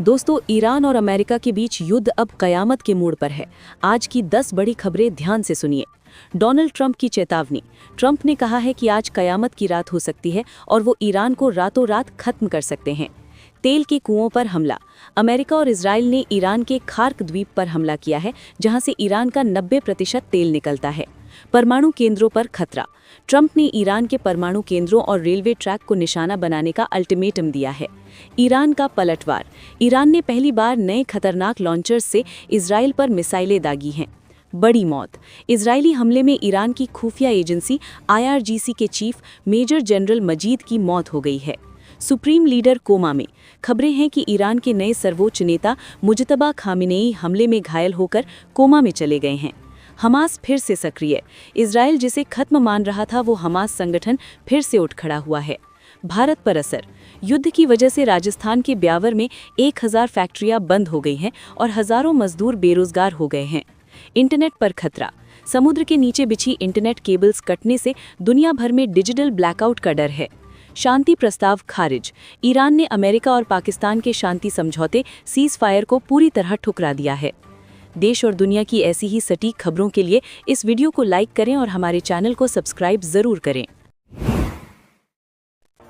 दोस्तों, ईरान और अमेरिका के बीच युद्ध अब कयामत के मोड़ पर है। आज की 10 बड़ी खबरें ध्यान से सुनिए। डोनाल्ड ट्रंप की चेतावनी। ट्रंप ने कहा है कि आज कयामत की रात हो सकती है और वो ईरान को रातों रात खत्म कर सकते हैं। तेल के कुओं पर हमला। अमेरिका और इजराइल ने ईरान के खार्क द्वीप पर हमला किया है, जहां से ईरान का 90% तेल निकलता है। परमाणु केंद्रों पर खतरा। ट्रंप ने ईरान के परमाणु केंद्रों और रेलवे ट्रैक को निशाना बनाने का अल्टीमेटम दिया है। ईरान का पलटवार। ईरान ने पहली बार नए खतरनाक लॉन्चर्स से इजराइल पर मिसाइलें दागी हैं। बड़ी मौत। इजरायली हमले में ईरान की खुफिया एजेंसी IRGC के चीफ मेजर जनरल मजीद की मौत हो गई है। सुप्रीम लीडर कोमा में। खबरें हैं कि ईरान के नए सर्वोच्च नेता मुजतबा खामेनेई हमले में घायल होकर कोमा में चले गए हैं। हमास फिर से सक्रिय। इजराइल जिसे खत्म मान रहा था, वो हमास संगठन फिर से उठ खड़ा हुआ है। भारत पर असर। युद्ध की वजह से राजस्थान के ब्यावर में 1000 फैक्ट्रियां बंद हो गई हैं और हजारों मजदूर बेरोजगार हो गए हैं। इंटरनेट पर खतरा। समुद्र के नीचे बिछी इंटरनेट केबल्स कटने से दुनिया भर में डिजिटल ब्लैकआउट का डर है। शांति प्रस्ताव खारिज। ईरान ने अमेरिका और पाकिस्तान के शांति समझौते सीज फायर को पूरी तरह ठुकरा दिया है। देश और दुनिया की ऐसी ही सटीक खबरों के लिए इस वीडियो को लाइक करें और हमारे चैनल को सब्सक्राइब जरूर करें।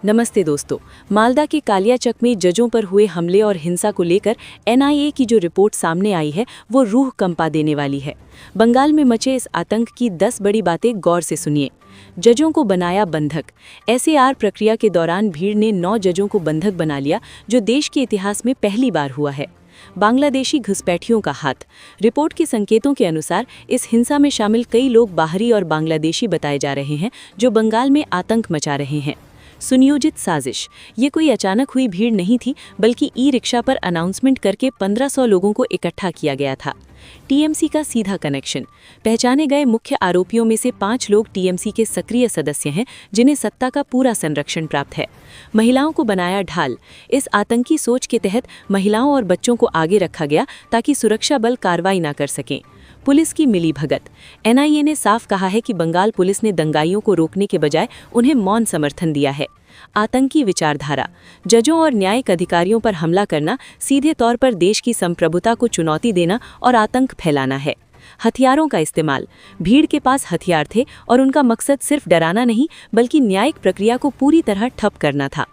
नमस्ते दोस्तों, मालदा के कालियाचक में जजों पर हुए हमले और हिंसा को लेकर NIA की जो रिपोर्ट सामने आई है, वो रूह कंपा देने वाली है। बंगाल में मचे इस आतंक की 10 बड़ी बातें गौर से सुनिए। जजों को बनाया बंधक। SAR प्रक्रिया के दौरान भीड़ ने 9 जजों को बंधक बना लिया, जो देश के इतिहास में पहली बार हुआ है। बांग्लादेशी घुसपैठियों का हाथ। रिपोर्ट के संकेतों के अनुसार इस हिंसा में शामिल कई लोग बाहरी और बांग्लादेशी बताए जा रहे हैं, जो बंगाल में आतंक मचा रहे हैं। सुनियोजित साजिश। ये कोई अचानक हुई भीड़ नहीं थी, बल्कि ई-रिक्शा पर अनाउंसमेंट करके 1500 लोगों को इकट्ठा किया गया था। TMC का सीधा कनेक्शन। पहचाने गए मुख्य आरोपियों में से 5 लोग TMC के सक्रिय सदस्य हैं, जिन्हें सत्ता का पूरा संरक्षण प्राप्त है। महिलाओं को बनाया ढाल। इस आतंकी सोच के तहत महिलाओं और बच्चों को आगे रखा गया ताकि सुरक्षा बल कार्रवाई न कर सकें। पुलिस की मिलीभगत। NIA ने साफ कहा है कि बंगाल पुलिस ने दंगाइयों को रोकने के बजाय उन्हें मौन समर्थन दिया है। आतंकी विचारधारा। जजों और न्यायिक अधिकारियों पर हमला करना सीधे तौर पर देश की संप्रभुता को चुनौती देना और आतंक फैलाना है। हथियारों का इस्तेमाल। भीड़ के पास हथियार थे और उनका मकसद सिर्फ डराना नहीं, बल्कि न्यायिक प्रक्रिया को पूरी तरह ठप करना था।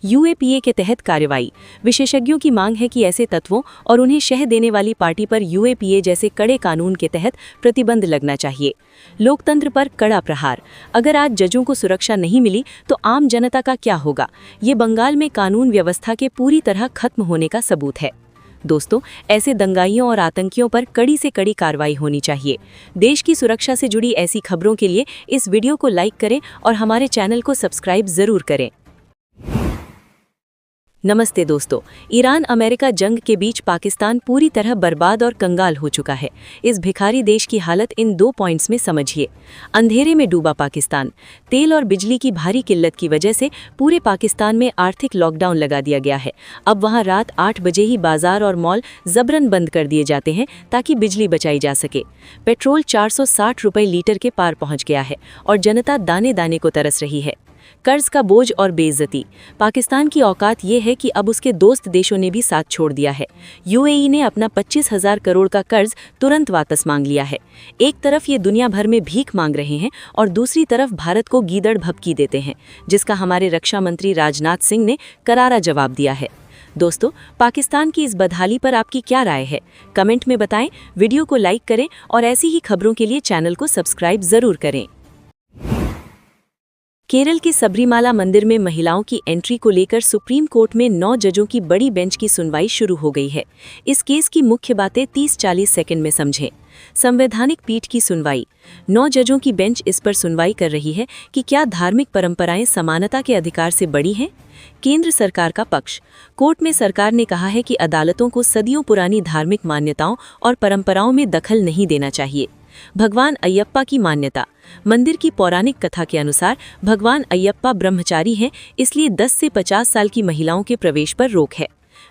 UAPA के तहत कार्रवाई। विशेषज्ञों की मांग है कि ऐसे तत्वों और उन्हें शह देने वाली पार्टी पर UAPA जैसे कड़े कानून के तहत प्रतिबंध लगना चाहिए। लोकतंत्र पर कड़ा प्रहार। अगर आज जजों को सुरक्षा नहीं मिली तो आम जनता का क्या होगा? ये बंगाल में कानून व्यवस्था के पूरी तरह खत्म होने का सबूत है। दोस्तों, ऐसे दंगाइयों और आतंकियों पर कड़ी से कड़ी कार्रवाई होनी चाहिए। देश की सुरक्षा से जुड़ी ऐसी खबरों के लिए इस वीडियो को लाइक करें और हमारे चैनल को सब्सक्राइब जरूर करें। नमस्ते दोस्तों, ईरान अमेरिका जंग के बीच पाकिस्तान पूरी तरह बर्बाद और कंगाल हो चुका है। इस भिखारी देश की हालत इन 2 पॉइंट्स में समझिए। अंधेरे में डूबा पाकिस्तान। तेल और बिजली की भारी किल्लत की वजह से पूरे पाकिस्तान में आर्थिक लॉकडाउन लगा दिया गया है। अब वहां रात 8 बजे ही बाजार और मॉल जबरन बंद कर दिए जाते हैं ताकि बिजली बचाई जा सके। पेट्रोल 460 रुपये लीटर के पार पहुंच गया है और जनता दाने दाने को तरस रही है। कर्ज का बोझ और बेइज्जती। पाकिस्तान की औकात ये है कि अब उसके दोस्त देशों ने भी साथ छोड़ दिया है। UAE ने अपना 25,000 करोड़ का कर्ज तुरंत वापस मांग लिया है। एक तरफ ये दुनिया भर में भीख मांग रहे हैं और दूसरी तरफ भारत को गीदड़ भभकी देते हैं, जिसका हमारे रक्षा मंत्री राजनाथ सिंह ने करारा जवाब दिया है। दोस्तों, पाकिस्तान की इस बदहाली पर आपकी क्या राय है? कमेंट में बताएं, वीडियो को लाइक करें और ऐसी ही खबरों के लिए चैनल को सब्सक्राइब जरूर करें। केरल के सबरीमाला मंदिर में महिलाओं की एंट्री को लेकर सुप्रीम कोर्ट में 9 जजों की बड़ी बेंच की सुनवाई शुरू हो गई है। इस केस की मुख्य बातें 30-40 सेकंड में समझें। संवैधानिक पीठ की सुनवाई। 9 जजों की बेंच इस पर सुनवाई कर रही है कि क्या धार्मिक परंपराएं समानता के अधिकार से बड़ी हैं? केंद्र सरकार का पक्ष। कोर्ट में सरकार ने कहा है कि अदालतों को सदियों पुरानी धार्मिक मान्यताओं और परंपराओं में दखल नहीं देना चाहिए। भगवान अयप्पा की मान्यता। मंदिर की पौराणिक कथा के अनुसार भगवान अयप्पा ब्रह्मचारी हैं, इसलिए 10 से 50 साल की महिलाओं के प्रवेश पर रोक है।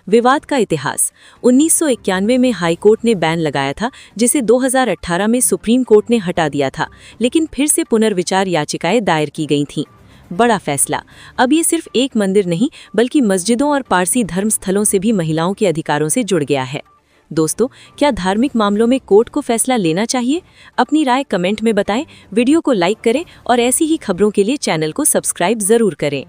विवाद का इतिहास। 1991 में हाई कोर्ट ने बैन लगाया था, जिसे 2018 में सुप्रीम कोर्ट ने हटा दिया था, लेकिन फिर से पुनर्विचार याचिकाएं दायर की गई थीं। बड़ा फैसला। अब ये सिर्फ एक मंदिर नहीं बल्कि मस्जिदों और पारसी धर्म स्थलों से भी महिलाओं के अधिकारों से जुड़ गया है। दोस्तों, क्या धार्मिक मामलों में कोर्ट को फैसला लेना चाहिए? अपनी राय कमेंट में बताएं, वीडियो को लाइक करें और ऐसी ही खबरों के लिए चैनल को सब्सक्राइब जरूर करें।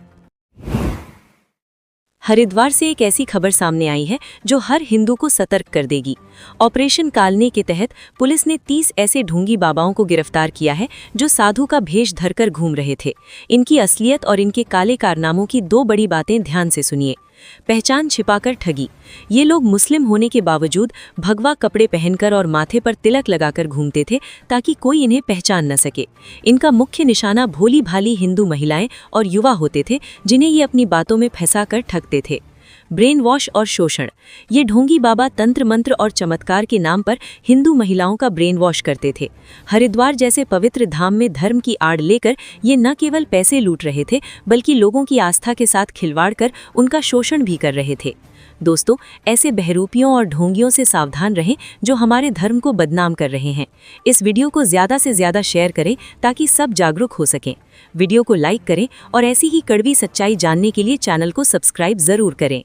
हरिद्वार से एक ऐसी खबर सामने आई है जो हर हिंदू को सतर्क कर देगी। ऑपरेशन कालने के तहत पुलिस ने 30 ऐसे ढोंगी बाबाओं को गिरफ्तार किया है जो साधु का भेष धरकर घूम रहे थे। इनकी असलियत और इनके काले कारनामों की 2 बड़ी बातें ध्यान से सुनिए। पहचान छिपाकर ठगी। ये लोग मुस्लिम होने के बावजूद भगवा कपड़े पहनकर और माथे पर तिलक लगाकर घूमते थे ताकि कोई इन्हें पहचान न सके। इनका मुख्य निशाना भोली भाली हिंदू महिलाएं और युवा होते थे जिन्हें ये अपनी बातों में फंसाकर ठगते थे। ब्रेन वॉश और शोषण। ये ढोंगी बाबा तंत्र मंत्र और चमत्कार के नाम पर हिंदू महिलाओं का ब्रेन वॉश करते थे। हरिद्वार जैसे पवित्र धाम में धर्म की आड़ लेकर ये न केवल पैसे लूट रहे थे बल्कि लोगों की आस्था के साथ खिलवाड़ कर उनका शोषण भी कर रहे थे। दोस्तों, ऐसे बहरूपियों और ढोंगियों से सावधान रहें जो हमारे धर्म को बदनाम कर रहे हैं। इस वीडियो को ज़्यादा से ज़्यादा शेयर करें ताकि सब जागरूक हो सकें। वीडियो को लाइक करें और ऐसी ही कड़वी सच्चाई जानने के लिए चैनल को सब्सक्राइब ज़रूर करें।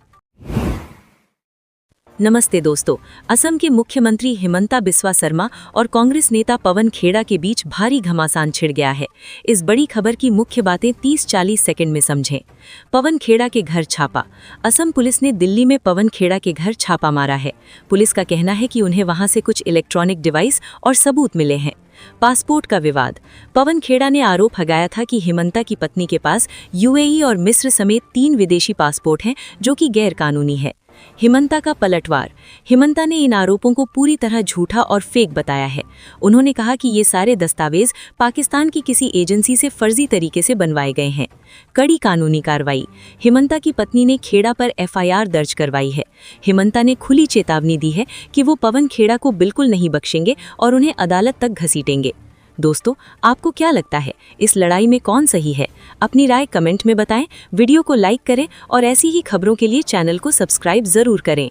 नमस्ते दोस्तों, असम के मुख्यमंत्री हिमंता बिस्वा शर्मा और कांग्रेस नेता पवन खेड़ा के बीच भारी घमासान छिड़ गया है। इस बड़ी खबर की मुख्य बातें 30-40 सेकंड में समझें। पवन खेड़ा के घर छापा। असम पुलिस ने दिल्ली में पवन खेड़ा के घर छापा मारा है। पुलिस का कहना है कि उन्हें वहां से कुछ इलेक्ट्रॉनिक डिवाइस और सबूत मिले हैं। पासपोर्ट का विवाद। पवन खेड़ा ने आरोप लगाया था कि हिमंता की पत्नी के पास यूएई और मिस्र समेत 3 विदेशी पासपोर्ट हैं जो कि गैरकानूनी है। हिमंता का पलटवार। हिमंता ने इन आरोपों को पूरी तरह झूठा और फेक बताया है। उन्होंने कहा कि ये सारे दस्तावेज पाकिस्तान की किसी एजेंसी से फर्जी तरीके से बनवाए गए हैं। कड़ी कानूनी कार्रवाई। हिमंता की पत्नी ने खेड़ा पर एफआईआर दर्ज करवाई है। हिमंता ने खुली चेतावनी दी है कि वो पवन खेड़ा को बिल्कुल नहीं बख्शेंगे और उन्हें अदालत तक घसीटेंगे। दोस्तों, आपको क्या लगता है, इस लड़ाई में कौन सही है? अपनी राय कमेंट में बताएं, वीडियो को लाइक करें और ऐसी ही खबरों के लिए चैनल को सब्सक्राइब जरूर करें।